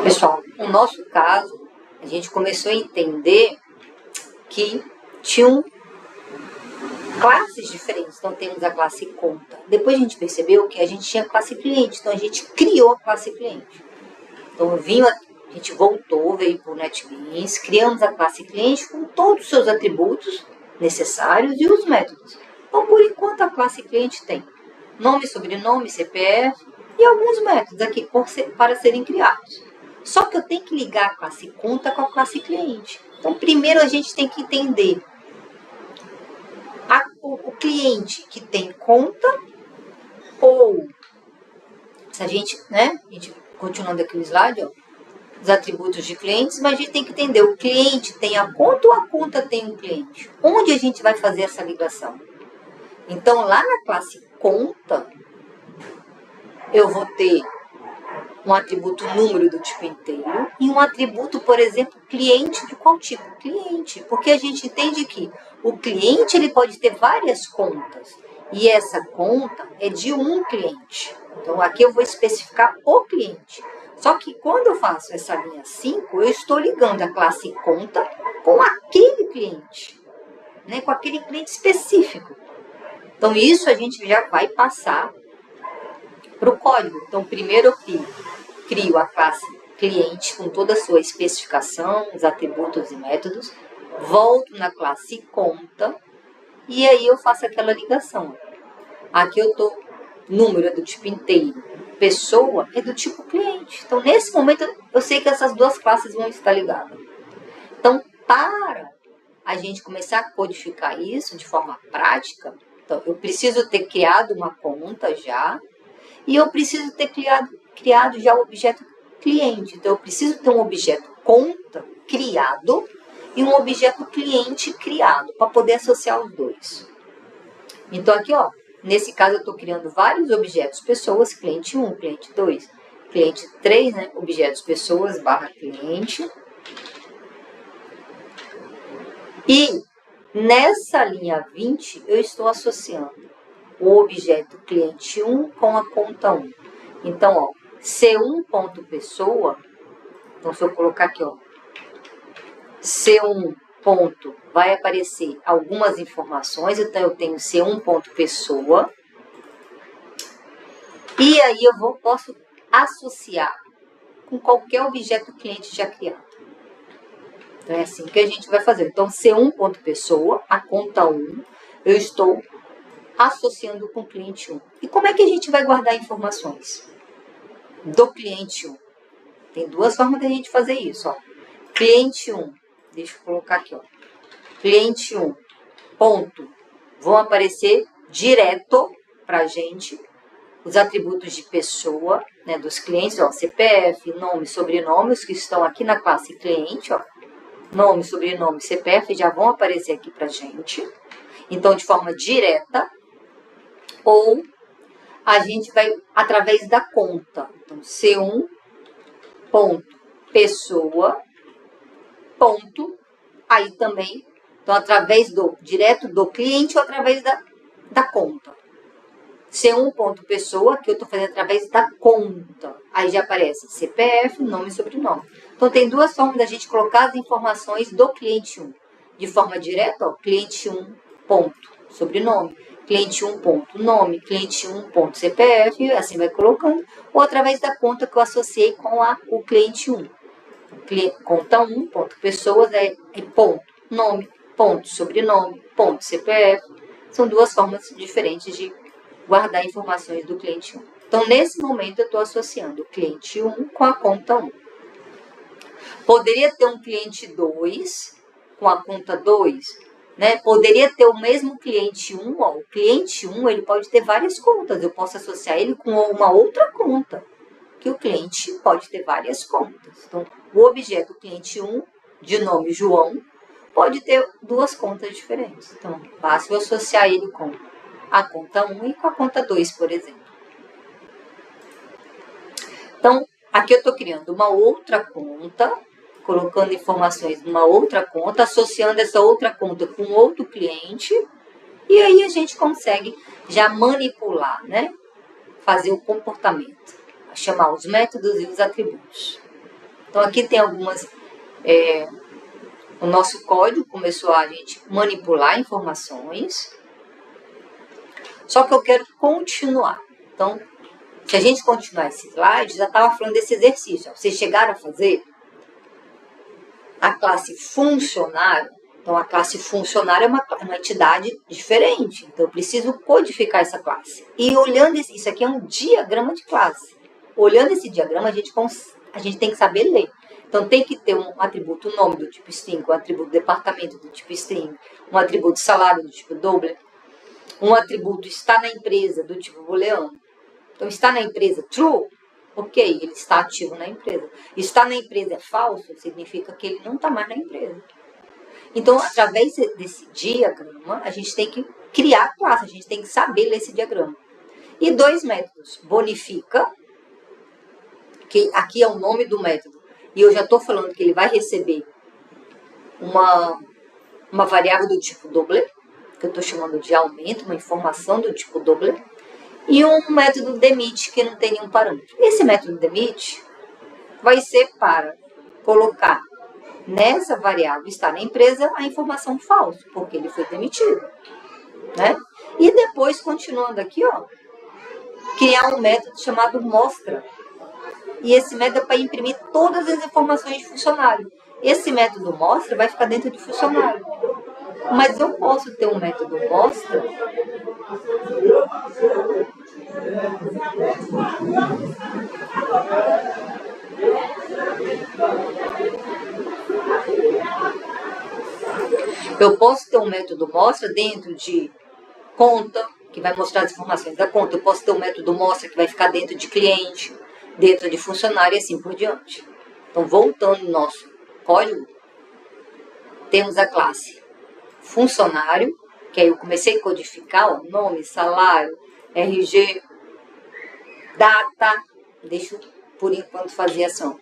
Pessoal, no nosso caso, a gente começou a entender que tinham classes diferentes. Então, temos a classe conta. Depois a gente percebeu que a gente tinha a classe cliente. Então, a gente criou a classe cliente. Então, a gente voltou, veio para o NetBeans, criamos a classe cliente com todos os seus atributos necessários e os métodos. Então, por enquanto, a classe cliente tem nome, sobrenome, CPF e alguns métodos aqui para serem criados. Só que eu tenho que ligar a classe conta com a classe cliente. Então, primeiro a gente tem que entender o cliente que tem conta, ou se a gente continuando aqui o slide, ó, os atributos de clientes, mas a gente tem que entender, o cliente tem a conta ou a conta tem um cliente? Onde a gente vai fazer essa ligação? Então, lá na classe conta, eu vou ter um atributo número do tipo inteiro e um atributo, por exemplo, cliente. De qual tipo? Cliente. Porque a gente entende que o cliente ele pode ter várias contas e essa conta é de um cliente. Então, aqui eu vou especificar o cliente. Só que quando eu faço essa linha 5, eu estou ligando a classe conta com aquele cliente, né? Com aquele cliente específico. Então, isso a gente já vai passar para o código. Então, primeiro eu crio a classe cliente com toda a sua especificação, os atributos e métodos, volto na classe conta e aí eu faço aquela ligação. Aqui eu estou, número é do tipo inteiro, pessoa é do tipo cliente. Então, nesse momento, eu sei que essas duas classes vão estar ligadas. Então, para a gente começar a codificar isso de forma prática, então, eu preciso ter criado uma conta já, e eu preciso ter criado já o objeto cliente. Então, eu preciso ter um objeto conta criado e um objeto cliente criado, para poder associar os dois. Então, aqui, ó, nesse caso, eu estou criando vários objetos pessoas, cliente 1, cliente 2, cliente 3, né? Objetos pessoas barra cliente. E nessa linha 20, eu estou associando o objeto cliente 1 com a conta 1. Então, ó, C1.pessoa, então se eu colocar aqui, ó, C1 ponto, vai aparecer algumas informações, então eu tenho C1.pessoa, e aí eu posso associar com qualquer objeto cliente já criado. Então é assim que a gente vai fazer. Então, C1.pessoa, a conta 1, eu estou associando com o cliente 1. E como é que a gente vai guardar informações do cliente 1? Tem duas formas de a gente fazer isso, ó. Cliente 1, deixa eu colocar aqui, ó. Cliente 1, ponto, vão aparecer direto para a gente os atributos de pessoa, né, dos clientes, ó, CPF, nome, sobrenome, os que estão aqui na classe cliente, ó. Nome, sobrenome, CPF já vão aparecer aqui para a gente. Então, de forma direta, ou a gente vai através da conta. Então, C1 ponto pessoa ponto, aí também, então através direto do cliente ou através da conta. C1 ponto pessoa, que eu estou fazendo através da conta. Aí já aparece CPF, nome e sobrenome. Então tem duas formas da gente colocar as informações do cliente 1. De forma direta, ó, cliente 1 ponto sobrenome, cliente 1 ponto nome, cliente 1 ponto CPF, assim vai colocando, ou através da conta que eu associei com o cliente 1. Conta 1, ponto pessoas, é ponto nome, ponto sobrenome, ponto CPF. São duas formas diferentes de guardar informações do cliente 1. Então, nesse momento, eu estou associando o cliente 1 com a conta 1. Poderia ter um cliente 2 com a conta 2, né? Poderia ter o mesmo cliente 1, ó. O cliente 1, ele pode ter várias contas. Eu posso associar ele com uma outra conta, que o cliente pode ter várias contas. Então, o objeto cliente 1, de nome João, pode ter duas contas diferentes. Então, basta eu associar ele com a conta 1 e com a conta 2, por exemplo. Então, aqui eu estou criando uma outra conta, colocando informações numa outra conta, associando essa outra conta com outro cliente, e aí a gente consegue já manipular, né? Fazer o comportamento, chamar os métodos e os atributos. Então aqui tem algumas... o nosso código começou a gente manipular informações. Só que eu quero continuar. Então, se a gente continuar esse slide, já estava falando desse exercício. Vocês chegaram a fazer a classe funcionário. Então, a classe funcionário é uma entidade diferente. Então, eu preciso codificar essa classe. E olhando isso aqui é um diagrama de classe. Olhando esse diagrama, a gente tem que saber ler. Então, tem que ter um atributo nome do tipo string, um atributo departamento do tipo string, um atributo salário do tipo double, um atributo está na empresa do tipo booleano. Então, está na empresa true, ok, ele está ativo na empresa. Está na empresa é falso, significa que ele não está mais na empresa. Então, através desse diagrama, a gente tem que criar a classe, a gente tem que saber ler esse diagrama. E dois métodos, bonifica, que aqui é o nome do método, e eu já estou falando que ele vai receber uma variável do tipo double, que eu estou chamando de aumento, uma informação do tipo double, e um método demit, que não tem nenhum parâmetro. Esse método demit vai ser para colocar nessa variável está na empresa a informação falsa, porque ele foi demitido, né? E depois, continuando aqui, ó, criar um método chamado mostra. E esse método é para imprimir todas as informações de funcionário. Esse método mostra vai ficar dentro de funcionário. Mas eu posso ter um método mostra mostra dentro de conta, que vai mostrar as informações da conta. Eu posso ter um método mostra que vai ficar dentro de cliente, dentro de funcionário e assim por diante. Então, voltando no nosso código, temos a classe funcionário, que aí eu comecei a codificar o nome, salário, RG, data, deixa eu, por enquanto, fazer ação.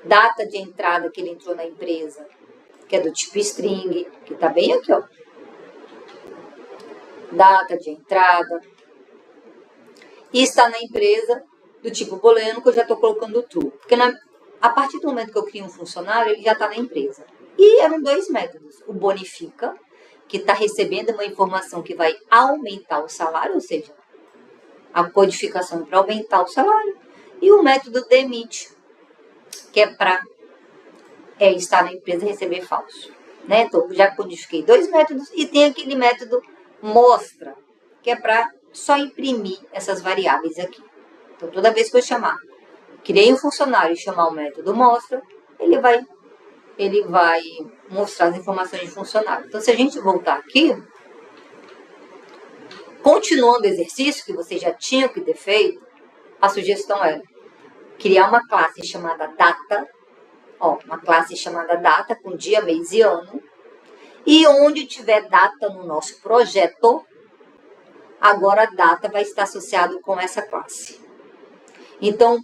Data de entrada que ele entrou na empresa, que é do tipo string, que está bem aqui, ó. Data de entrada. E está na empresa do tipo booleano, que eu já estou colocando true. Porque a partir do momento que eu crio um funcionário, ele já está na empresa. E eram dois métodos. O bonifica, que está recebendo uma informação que vai aumentar o salário, ou seja, a codificação para aumentar o salário. E o método demit, que é para estar na empresa e receber falso. Né? Então, já codifiquei dois métodos e tem aquele método mostra, que é para só imprimir essas variáveis aqui. Então, toda vez que eu chamar, criei um funcionário e chamar o método mostra, ele vai mostrar as informações de funcionário. Então, se a gente voltar aqui, continuando o exercício que vocês já tinham que ter feito, a sugestão era criar uma classe chamada data, uma classe chamada data com dia, mês e ano, e onde tiver data no nosso projeto, agora a data vai estar associado com essa classe. Então,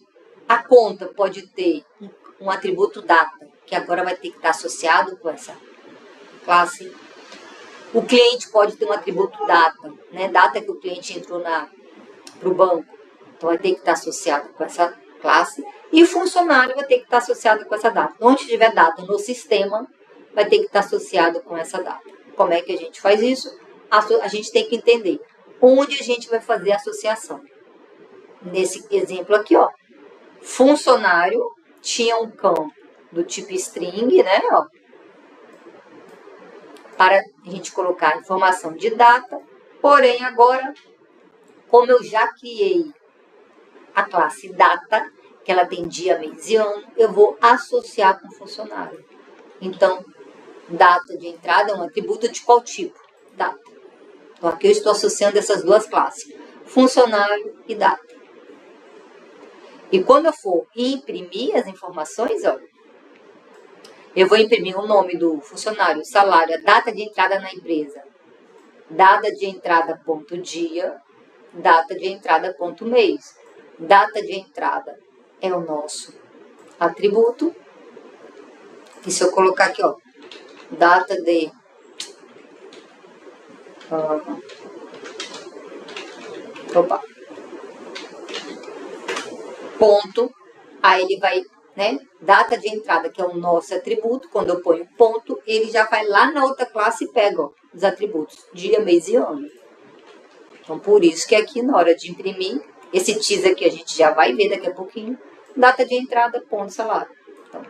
a conta pode ter um atributo data, que agora vai ter que estar associado com essa classe. O cliente pode ter um atributo data, né? Data que o cliente entrou para o banco, então vai ter que estar associado com essa classe. E o funcionário vai ter que estar associado com essa data. Onde tiver data no sistema, vai ter que estar associado com essa data. Como é que a gente faz isso? A gente tem que entender onde a gente vai fazer a associação. Nesse exemplo aqui, ó, funcionário tinha um campo do tipo string, né, ó, para a gente colocar a informação de data, porém agora, como eu já criei a classe data, que ela tem dia, mês e ano, eu vou associar com funcionário. Então, data de entrada é um atributo de qual tipo? Data. Então, aqui eu estou associando essas duas classes, funcionário e data. E quando eu for imprimir as informações, ó, eu vou imprimir o nome do funcionário, o salário, a data de entrada na empresa, data de entrada ponto dia, data de entrada ponto mês. Data de entrada é o nosso atributo. E se eu colocar aqui, ó, data de ponto, aí ele vai né? Data de entrada, que é o nosso atributo, quando eu ponho ponto, ele já vai lá na outra classe e pega, ó, os atributos, dia, mês e ano. Então, por isso que aqui, na hora de imprimir, esse teaser aqui a gente já vai ver daqui a pouquinho, data de entrada, ponto salário. Então,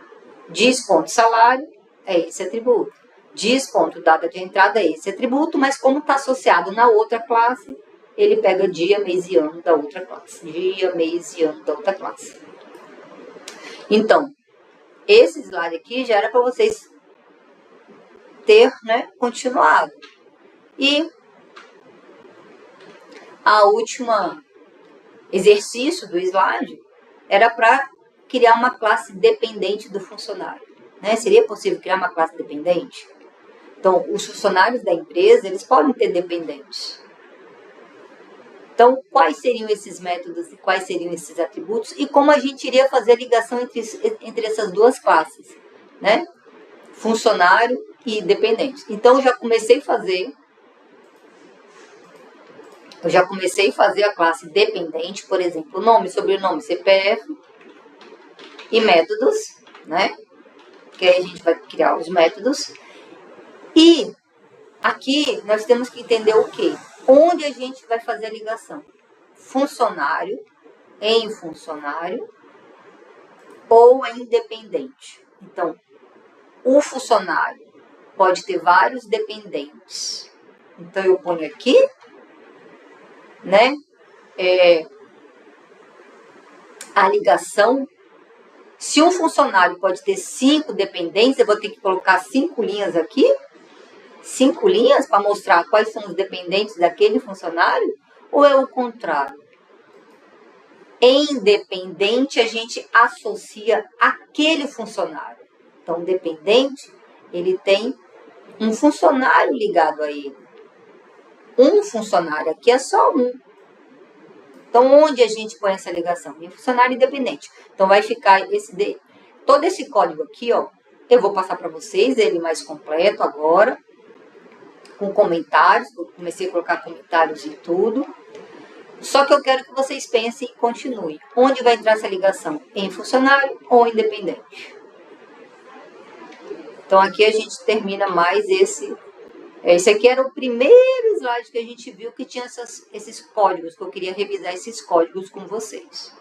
diz ponto salário, é esse atributo. Diz ponto data de entrada, é esse atributo, mas como está associado na outra classe, ele pega dia, mês e ano da outra classe. Dia, mês e ano da outra classe. Então, esse slide aqui já era para vocês ter, né, continuado. E a última exercício do slide era para criar uma classe dependente do funcionário. Né? Seria possível criar uma classe dependente? Então, os funcionários da empresa, eles podem ter dependentes. Então, quais seriam esses métodos e quais seriam esses atributos e como a gente iria fazer a ligação entre essas duas classes, né? Funcionário e dependente. Então, eu já comecei a fazer a classe dependente, por exemplo, nome, sobrenome, CPF e métodos, né? Que aí a gente vai criar os métodos. E aqui nós temos que entender o quê? Onde a gente vai fazer a ligação? Funcionário, em funcionário ou em dependente. Então, o funcionário pode ter vários dependentes. Então, eu ponho aqui, né? A ligação. Se um funcionário pode ter 5 dependentes, eu vou ter que colocar 5 linhas aqui. 5 linhas para mostrar quais são os dependentes daquele funcionário? Ou é o contrário? Em dependente, a gente associa aquele funcionário. Então, dependente, ele tem um funcionário ligado a ele. Um funcionário, aqui é só um. Então, onde a gente põe essa ligação? Em funcionário independente. Então, vai ficar todo esse código aqui, ó. Eu vou passar para vocês, ele mais completo agora, com comentários. Eu comecei a colocar comentários e tudo. Só que eu quero que vocês pensem e continuem. Onde vai entrar essa ligação? Em funcionário ou independente? Então, aqui a gente termina mais esse. Esse aqui era o primeiro slide que a gente viu que tinha esses códigos, que eu queria revisar esses códigos com vocês.